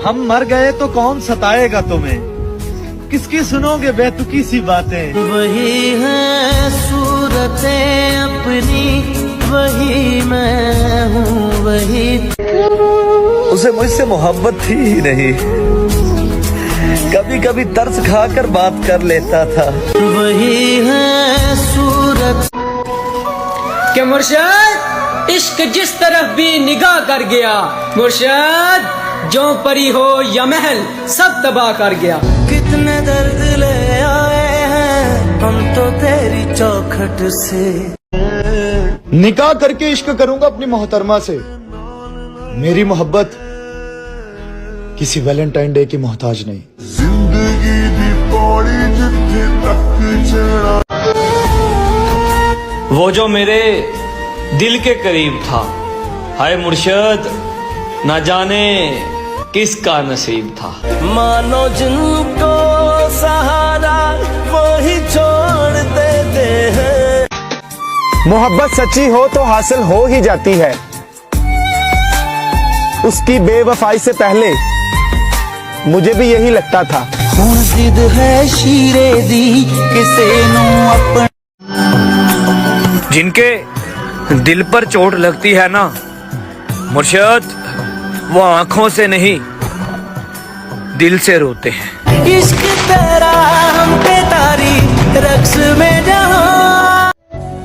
हम मर गए तो कौन सताएगा तुम्हें, किसकी सुनोगे बेतुकी सी बातें। वही है सूरतें अपनी, वही मैं हूँ वही। उसे मुझसे मोहब्बत थी ही नहीं, कभी कभी तरस खाकर बात कर लेता था। वही है सूरत के मुर्शद इश्क जिस तरफ भी निगाह कर गया, मुर्शद जो परी हो या महल सब तबाह कर गया। कितने दर्द ले आए हैं हम तो तेरी चौखट से। निकाह करके इश्क करूंगा अपनी मोहतरमा से। मेरी मोहब्बत किसी वैलेंटाइन डे की मोहताज नहीं। जिंदगी दी पौड़ी जिथे तक चढ़ा। वो जो मेरे दिल के करीब था, हाय मुर्शद ना जाने किसका नसीब था। मानो जिनको सहारा वही छोड़ देते हैं। मोहब्बत सच्ची हो तो हासिल हो ही जाती है, उसकी बेवफाई से पहले मुझे भी यही लगता था। हुण जिद है शीरे दी किसे नू अपन। जिनके दिल पर चोट लगती है ना मुर्शद, वो आंखों से नहीं दिल से रोते हैं। इश्क तेरा हम पे तारी रक्स में जहां।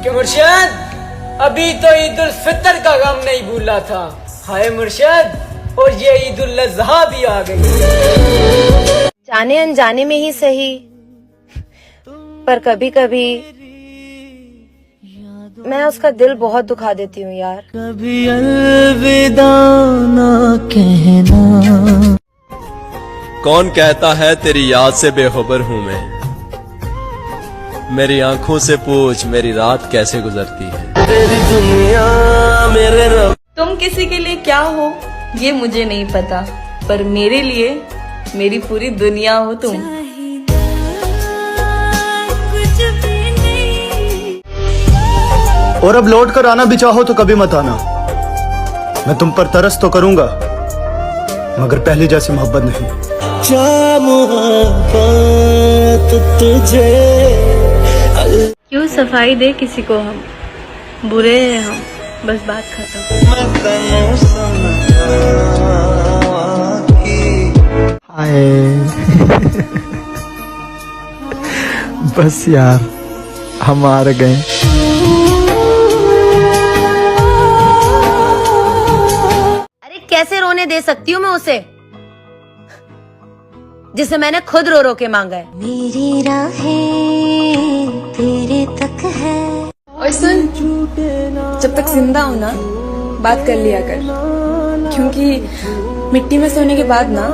के मुर्शद अभी तो ईद उल फितर का गम नहीं भूला था, हाय मुर्शद और ये ईद उल अज़हा भी आ गई। जाने अनजाने में ही सही, पर कभी कभी मैं उसका दिल बहुत दुखा देती हूँ यार। कभी अलविदा ना कहना। कौन कहता है तेरी याद से बेखबर हूँ मैं, मेरी आंखों से पूछ मेरी रात कैसे गुजरती है। तेरी दुनिया मेरे रब। तुम किसी के लिए क्या हो ये मुझे नहीं पता, पर मेरे लिए मेरी पूरी दुनिया हो तुम। और अब लौट कर आना भी चाहो तो कभी मत आना। मैं तुम पर तरस तो करूंगा, मगर पहली जैसी मोहब्बत नहीं। क्या मोहब्बत तुझे। क्यों सफाई दे किसी को हम, बुरे हैं हम, बस बात खत्म। बस यार हम हार गए। अरे कैसे रोने दे सकती हूँ मैं उसे, जिसे मैंने खुद रो रो के मांगा है। मेरी राहें तेरे तक है। और सुन, जब तक जिंदा हो ना बात कर लिया कर, क्योंकि मिट्टी में सोने के बाद ना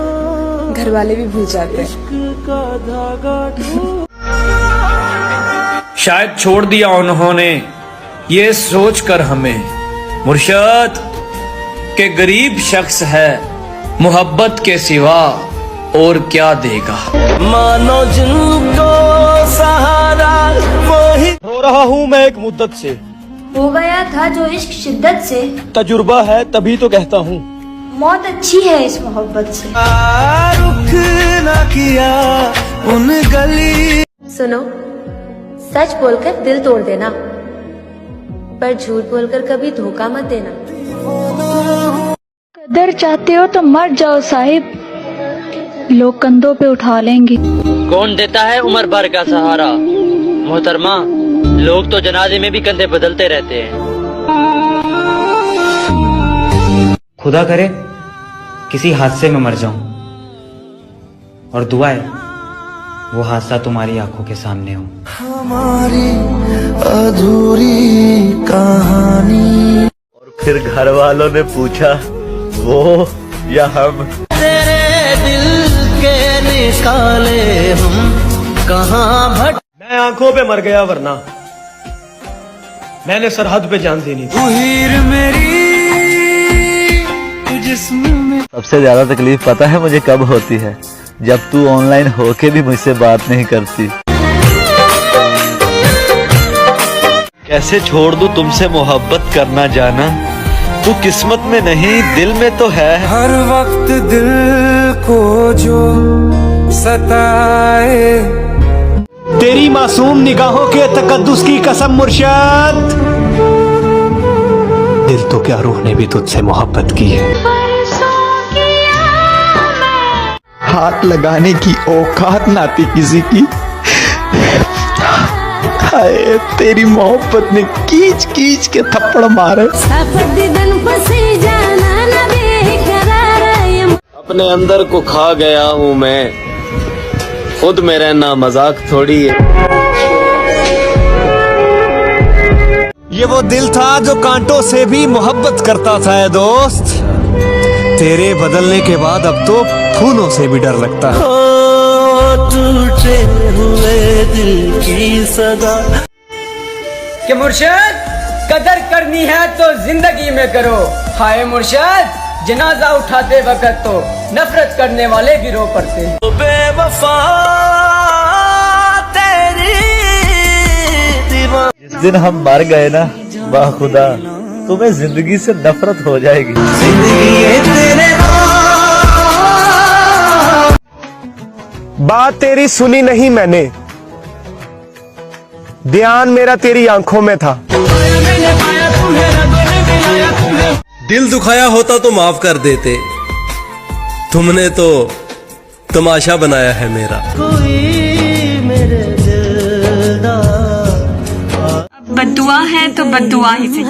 घर वाले भी भूल जाते हैं। शायद छोड़ दिया उन्होंने ये सोच कर हमें मुर्शद के गरीब शख्स है मोहब्बत के सिवा और क्या देगा। मानो जिनको सहारा वही। रो रहा हूँ मैं एक मुद्दत से, हो गया था जो इश्क शिद्दत से। तजुर्बा है तभी तो कहता हूँ, मौत अच्छी है इस मोहब्बत से। रुख ना किया उन गली। सुनो, सच बोलकर दिल तोड़ देना, पर झूठ बोलकर कभी धोखा मत देना। कदर चाहते हो तो मर जाओ साहिब, लोग कंधों पे उठा लेंगे। कौन देता है उम्र भर का सहारा, मोहतरमा लोग तो जनाजे में भी कंधे बदलते रहते हैं। खुदा करे किसी हादसे में मर जाऊं, और दुआ है वो हादसा तुम्हारी आंखों के सामने हो। हमारी अधूरी कहानी। और फिर घर वालों ने पूछा वो या हम। तेरे दिल के निकाले हम कहाँ भट। मैं आंखों पे मर गया वरना मैंने सरहद पे जान देनी थी। उहीर मेरी जिस्म में। सबसे ज्यादा तकलीफ पता है मुझे कब होती है, जब तू ऑनलाइन होके भी मुझसे बात नहीं करती। कैसे छोड़ दूं तुमसे मोहब्बत करना जाना, तू किस्मत में नहीं दिल में तो है। हर वक्त दिल को जो सताए। तेरी मासूम निगाहों के तकद्दुस की कसम मुर्शद, दिल तो क्या रूह ने भी तुझसे मोहब्बत की है। हाथ लगाने की औकात ना थी किसी की, हाय तेरी मोहब्बत ने कीच कीच के थप्पड़ मारे। अपने अंदर को खा गया हूँ मैं, खुद में रहना मजाक थोड़ी है। ये वो दिल था जो कांटों से भी मोहब्बत करता था है दोस्त, तेरे बदलने के बाद अब तो फूलों से भी डर लगता है। टूटे हुए दिल की सदा। कि मुर्शद कदर करनी है तो जिंदगी में करो। हाय मुर्शद जनाजा उठाते वक्त तो नफरत करने वाले भी रो पड़ते हैं। बेवफा तेरी दीवार। जिस दिन हम मर गए ना, वाह खुदा, तुम्हें जिंदगी से नफरत हो जाएगी। बात तेरी सुनी नहीं मैंने, ध्यान मेरा तेरी आंखों में था। दिल दुखाया होता तो माफ कर देते, तुमने तो तमाशा बनाया है मेरा। कोई मेरे बद्दुआ है तो बद्दुआ ही सही,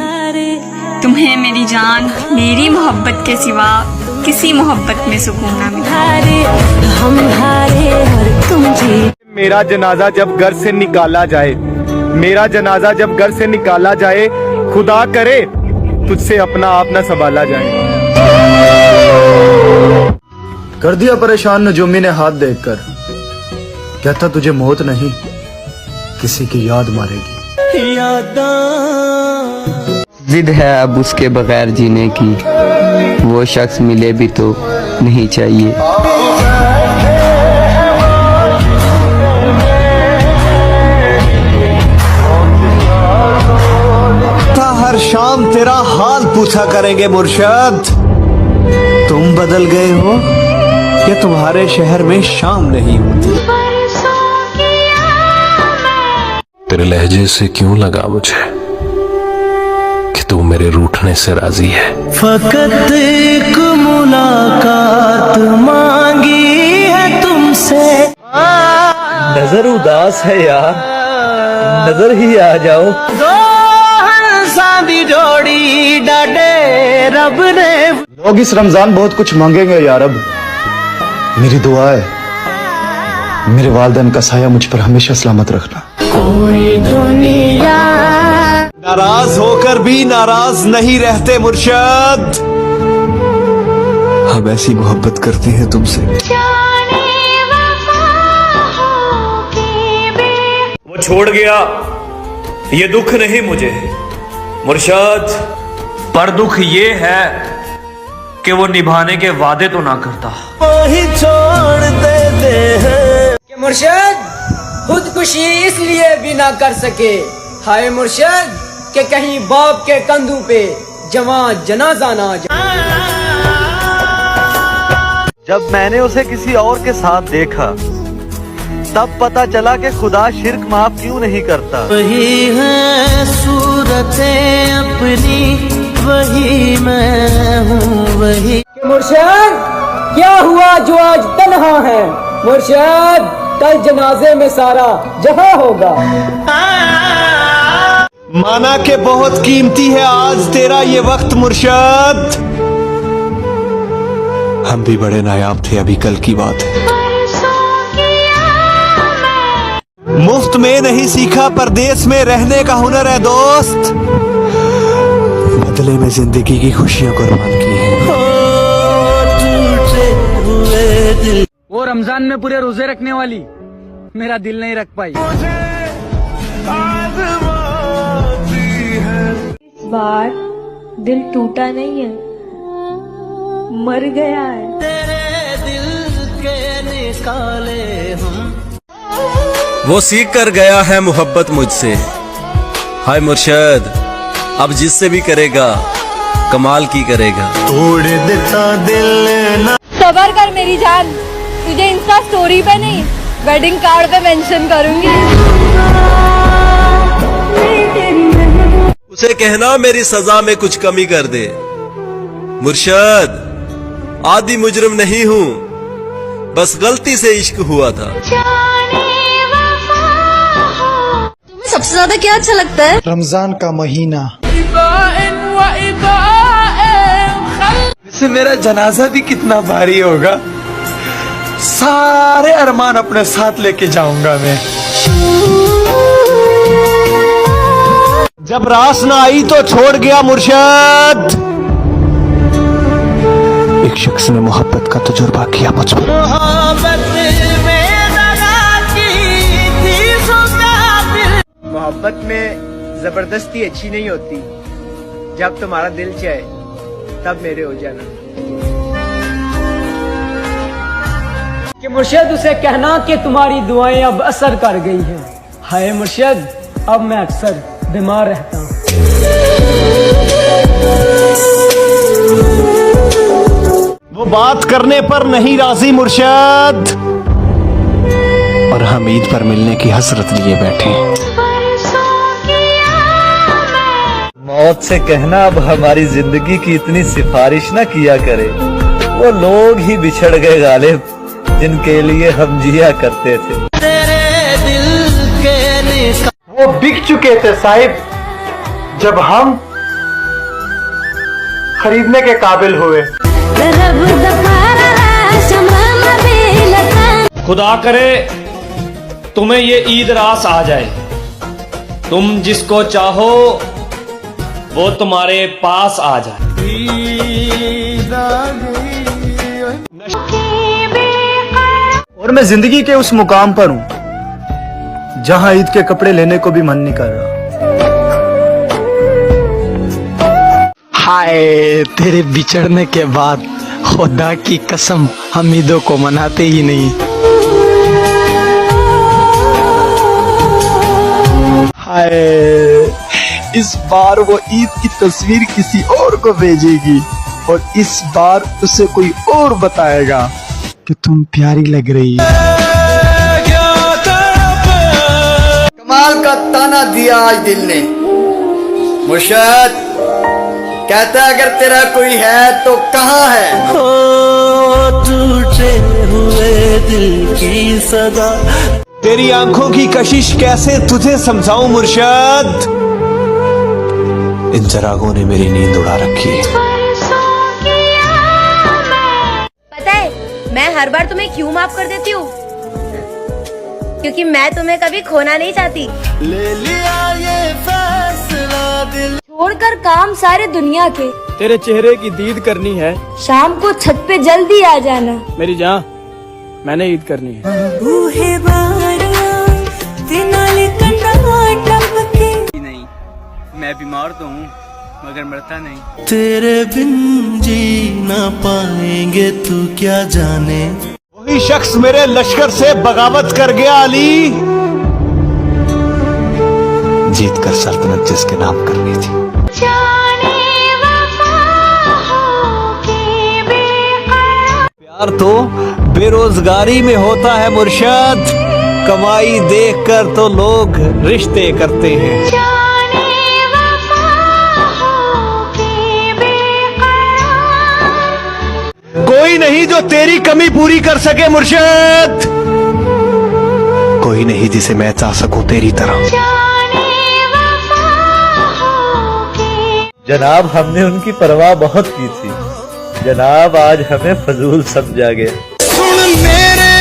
तुम्हें मेरी जान मेरी मोहब्बत के सिवा किसी मोहब्बत में सुकून ना मिला। हम हारे और तुम जीत। मेरा जनाजा जब घर से निकाला जाए, मेरा जनाजा जब घर से निकाला जाए, खुदा करे तुझसे अपना आप न संभाला जाए। कर दिया परेशान नजूमी ने हाथ देखकर, कहता तुझे मौत नहीं किसी की याद मारेगी। जिद है अब उसके बगैर जीने की, वो शख्स मिले भी तो नहीं चाहिए। हर शाम तेरा हाल पूछा करेंगे मुर्शद, तुम बदल गए हो या तुम्हारे शहर में शाम नहीं होती। तेरे लहजे से क्यों लगा मुझे कि तू मेरे रूठने से राजी है। फकत एक मुलाकात मांगी है तुमसे। नजर उदास है यार, नजर ही आ जाओ। सादी जोड़ी डाटे रब ने। लोग इस रमजान बहुत कुछ मांगेंगे यार, अब मेरी दुआ है मेरे वालिदैन का साया मुझ पर हमेशा सलामत रखना। कोई दुनिया नाराज होकर भी नाराज नहीं रहते मुर्शद, हम ऐसी मोहब्बत करते हैं तुमसे। वो छोड़ गया ये दुख नहीं मुझे मुर्शद, पर दुख ये है कि वो निभाने के वादे तो ना करता। वही छोड़ देते हैं। कि मुर्शद खुदकुशी इसलिए भी ना कर सके। हाय मुर्शद कि कहीं बाप के कंधों पे जवां जनाजा ना जाए। जब मैंने उसे किसी और के साथ देखा, तब पता चला कि खुदा शिर्क माफ क्यों नहीं करता। वही है सूरतें अपनी, वही मैं हूँ वही। मुर्शद क्या हुआ जो आज तन्हा है? मुर्शद कल जनाजे में सारा जहां होगा। माना के बहुत कीमती है आज तेरा ये वक्त मुर्शद, हम भी बड़े नायाब थे अभी कल की बात है। मुफ्त में नहीं सीखा परदेश में रहने का हुनर है दोस्त, बदले में जिंदगी की खुशियां कुर्बान की हैं। वो रमजान में पूरे रोजे रखने वाली मेरा दिल नहीं रख पाई। इस बार दिल टूटा नहीं है, मर गया है। तेरे दिल के निकाले हम। वो सीख कर गया है मोहब्बत मुझसे। हाय मुर्शद अब जिससे भी करेगा कमाल की करेगा। तोड़ देता दिल ना। तो सबर कर मेरी जान, तुझे इंस्टा स्टोरी पे नहीं वेडिंग कार्ड पे मेंशन करूंगी। उसे कहना मेरी सजा में कुछ कमी कर दे। मुर्शद, आदि मुजरिम नहीं हूं, बस गलती से इश्क हुआ था। तुम्हें सबसे ज्यादा क्या अच्छा लगता है? रमजान का महीना। वैसे मेरा जनाजा भी कितना भारी होगा, सारे अरमान अपने साथ लेके जाऊंगा मैं। जब रास ना आई तो छोड़ गया मुर्शद। एक शख्स ने मोहब्बत का तजुर्बा किया मुझ पर। मोहब्बत में जबरदस्ती अच्छी नहीं होती, जब तुम्हारा दिल चाहे तब मेरे हो जाना। कि मुर्शिद उसे कहना कि तुम्हारी दुआएं अब असर कर गई हैं। हाय मुर्शिद, अब मैं अक्सर बीमार रहता हूँ। वो बात करने पर नहीं राजी मुर्शद, और हम ईद पर मिलने की हसरत लिए बैठे हैं। मौत से कहना अब हमारी जिंदगी की इतनी सिफारिश ना किया करे। वो लोग ही बिछड़ गए गालिब, जिनके लिए हम जिया करते थे। तेरे दिल के वो बिक चुके थे साहिब, जब हम खरीदने के काबिल हुए। खुदा करे तुम्हें ये ईद रास आ जाए, तुम जिसको चाहो वो तुम्हारे पास आ जाए। और मैं जिंदगी के उस मुकाम पर हूं जहां ईद के कपड़े लेने को भी मन नहीं कर रहा। हाय, तेरे बिछड़ने के बाद खुदा की कसम हम ईदों को मनाते ही नहीं। हाय, इस बार वो ईद की तस्वीर किसी और को भेजेगी और इस बार उसे कोई और बताएगा कि तुम प्यारी लग रही है। कमाल का ताना दिया आज दिल ने। मुर्शद कहता है अगर तेरा कोई है तो कहाँ है? टूटे हुए दिल की सदा। तेरी आंखों की कशिश कैसे तुझे समझाऊं मुर्शद, इन चरागों ने मेरी नींद उड़ा रखी है। पता है मैं हर बार तुम्हें क्यों माफ कर देती हूँ? क्योंकि मैं तुम्हें कभी खोना नहीं चाहती। ले लिया ये फैसला दिल छोड़कर काम सारे दुनिया के, तेरे चेहरे की दीद करनी है। शाम को छत पे जल्दी आ जाना। मेरी जान, मैंने ईद करनी है। नहीं, मैं बीमार तो हूँ मगर मरता नहीं। तेरे बिन जी ना पाएंगे तू क्या जाने। वही शख्स मेरे लश्कर से बगावत कर गया अली, जीत कर सल्तनत जिसके नाम करनी थी। प्यार तो बेरोजगारी में होता है मुर्शद, कमाई देखकर तो लोग रिश्ते करते हैं। कोई नहीं जो तेरी कमी पूरी कर सके मुर्शद, कोई नहीं जिसे मैं चाह सकूं तेरी तरह। जनाब हमने उनकी परवाह बहुत की थी, जनाब आज हमें फजूल समझा गया। सुन मेरे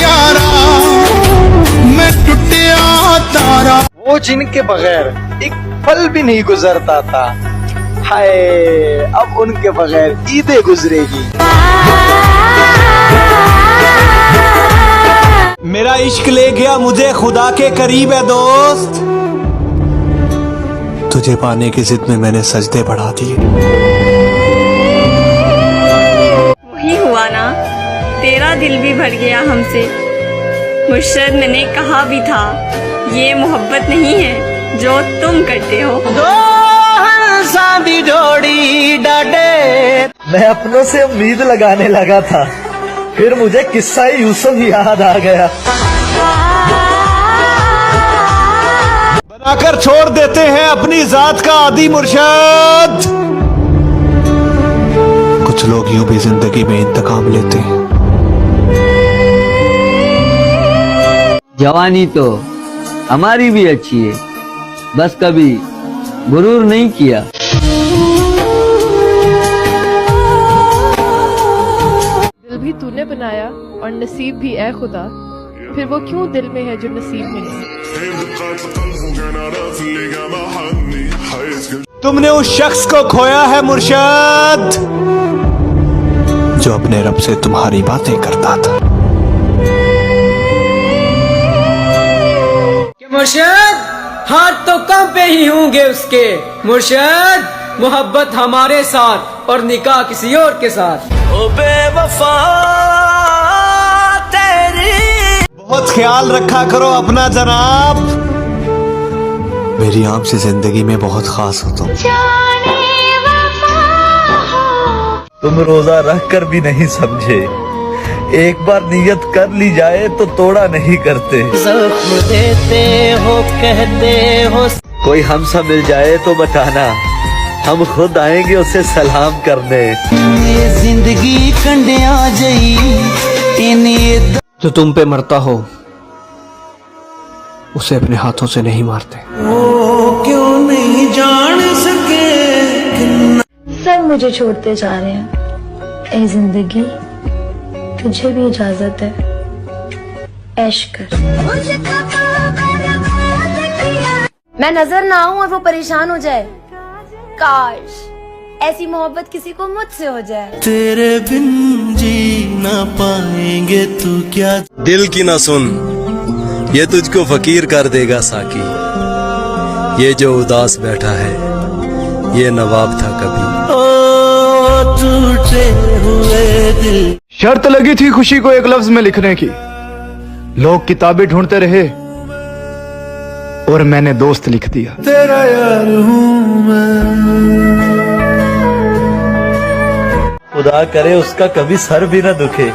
यारा, मैं टूटिया तारा। वो जिनके बगैर एक पल भी नहीं गुजरता था, हाय अब उनके बगैर ईदें गुजरेगी। मेरा इश्क ले गया मुझे खुदा के करीब है दोस्त, तुझे पाने की जिद में मैंने सजदे बढ़ा दिए। वही हुआ ना, तेरा दिल भी भर गया हमसे। मुर्शद मैंने कहा भी था, ये मोहब्बत नहीं है जो तुम करते हो। सांदी जोड़ी डाडे। मैं अपनों से उम्मीद लगाने लगा था, फिर मुझे किस्सा यूसुफ याद आ गया। बनाकर छोड़ देते हैं अपनी जात का आदि मुर्शद। कुछ लोग यूं भी जिंदगी में इंतकाम लेते हैं। जवानी तो हमारी भी अच्छी है, बस कभी गुरूर नहीं किया। दिल भी तूने बनाया और नसीब भी ऐ खुदा, फिर वो क्यों दिल में है जो नसीब में नहीं। तुमने उस शख्स को खोया है मुर्शद, जो अपने रब से तुम्हारी बातें करता था। मुर्शद, हाथ तो कम पे ही होंगे उसके। मुर्शद, मोहब्बत हमारे साथ और निकाह किसी और के साथ। ओ बेवफा तेरी बहुत ख्याल रखा करो अपना जनाब। मेरी आम से जिंदगी में बहुत खास हो तुम। तुम रोजा रख कर भी नहीं समझे, एक बार नियत कर ली जाए तो तोड़ा नहीं करते। जख्म देते हो कहते हो। कोई हमसा मिल जाए तो बताना, हम खुद आएंगे उसे सलाम करने। ये जिंदगी कंडिया जई जो तुम पे मरता हो उसे अपने हाथों से नहीं मारते। वो क्यों नहीं जान सके। सब मुझे छोड़ते जा रहे हैं, ए जिंदगी तुझे भी इजाजत है, ऐश कर। मैं नजर ना आऊं और वो परेशान हो जाए। काश ऐसी मोहब्बत किसी को मुझसे हो जाए। तेरे बिन जी ना पाएंगे तू क्या। दिल की ना सुन, ये तुझको फकीर कर देगा साकी। ये जो उदास बैठा है, ये नवाब था कभी। ओ टूटे हुए दिल। शर्त लगी थी खुशी को एक लफ्ज में लिखने की, लोग किताबें ढूंढते रहे और मैंने दोस्त लिख दिया। तेरा यार हूँ मैं। खुदा करे उसका कभी सर भी न दुखे,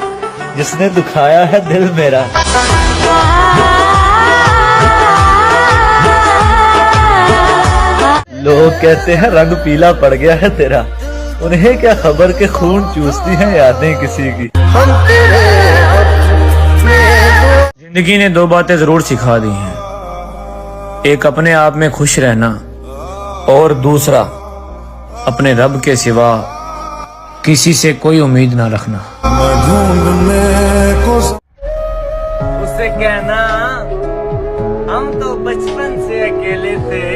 जिसने दुखाया है दिल मेरा। लोग कहते हैं रंग पीला पड़ गया है तेरा, उन्हें क्या खबर के खून चूसती हैं यादें किसी की। जिंदगी ने दो बातें जरूर सिखा दी हैं, एक अपने आप में खुश रहना और दूसरा अपने रब के सिवा किसी से कोई उम्मीद ना रखना। उससे कहना हम तो बचपन से अकेले थे,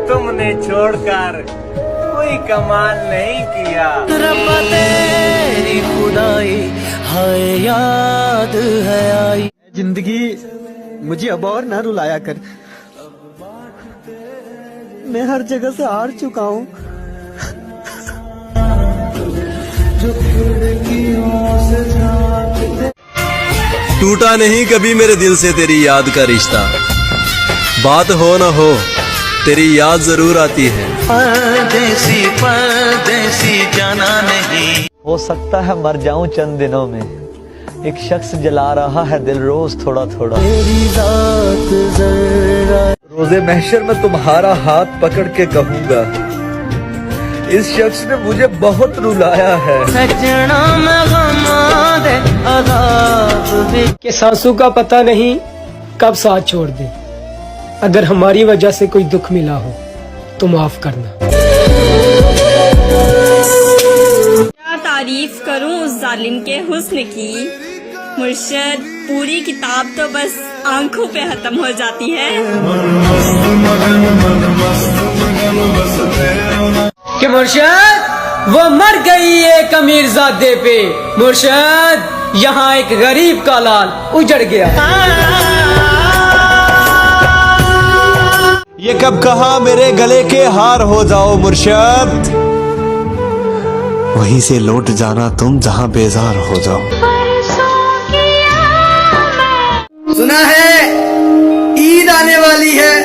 तुमने छोड़कर कोई कमाल नहीं किया। रब्बा तेरी खुदाई हाय याद है आई। जिंदगी मुझे अब और ना रुलाया कर, मैं हर जगह से हार चुका हूँ। टूटा नहीं कभी मेरे दिल से तेरी याद का रिश्ता, बात हो ना हो तेरी याद जरूर आती है। परदेसी परदेसी जाना नहीं। हो सकता है मर जाऊं चंद दिनों में, एक शख्स जला रहा है दिल रोज थोड़ा थोड़ा। तेरी रात जरा रोजे महशर में तुम्हारा हाथ पकड़ के कहूंगा, इस शख्स ने मुझे बहुत रुलाया है। सजना में गमा दे अदाब कि सांसों का पता नहीं कब साथ छोड़ दे। अगर हमारी वजह से कोई दुख मिला हो तो माफ करना। क्या तारीफ करूं उस जालिम के हुस्न की। मुर्शद, पूरी किताब तो बस आंखों पे खत्म हो जाती है। कि मुर्शद वो मर गई एक अमीरजादे पे। मुर्शद, यहाँ एक गरीब का लाल उजड़ गया। ये कब कहा मेरे गले के हार हो जाओ मुर्शद, वहीं से लौट जाना तुम जहां बेजार हो जाओ। सुना है ईद आने वाली है,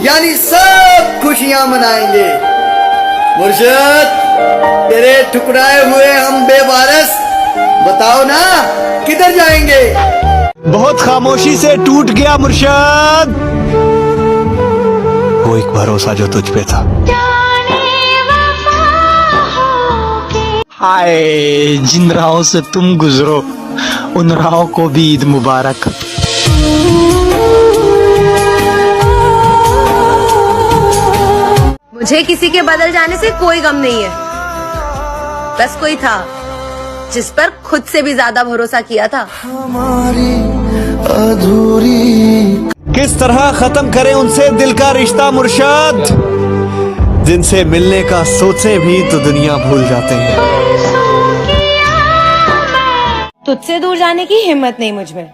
यानी सब खुशियां मनाएंगे। मुर्शिद, तेरे ठुकराए हुए हम बेवारस, बताओ ना किधर जाएंगे? बहुत खामोशी से टूट गया मुर्शिद वो एक भरोसा जो तुझ पे था। हाय, जिन राहों से तुम गुजरो उन राहों को भी ईद मुबारक। मुझे किसी के बदल जाने से कोई गम नहीं है। बस कोई था जिस पर खुद से भी ज्यादा भरोसा किया था। हमारी अधूरी किस तरह खत्म करें उनसे दिल का रिश्ता मुर्शिद, जिनसे मिलने का सोचे भी तो दुनिया भूल जाते हैं। तुझसे दूर जाने की हिम्मत नहीं मुझ में,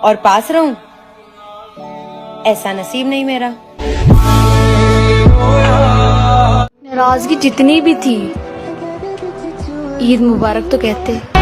और पास रहूं ऐसा नसीब नहीं मेरा। नाराजगी जितनी भी थी, ईद मुबारक तो कहते।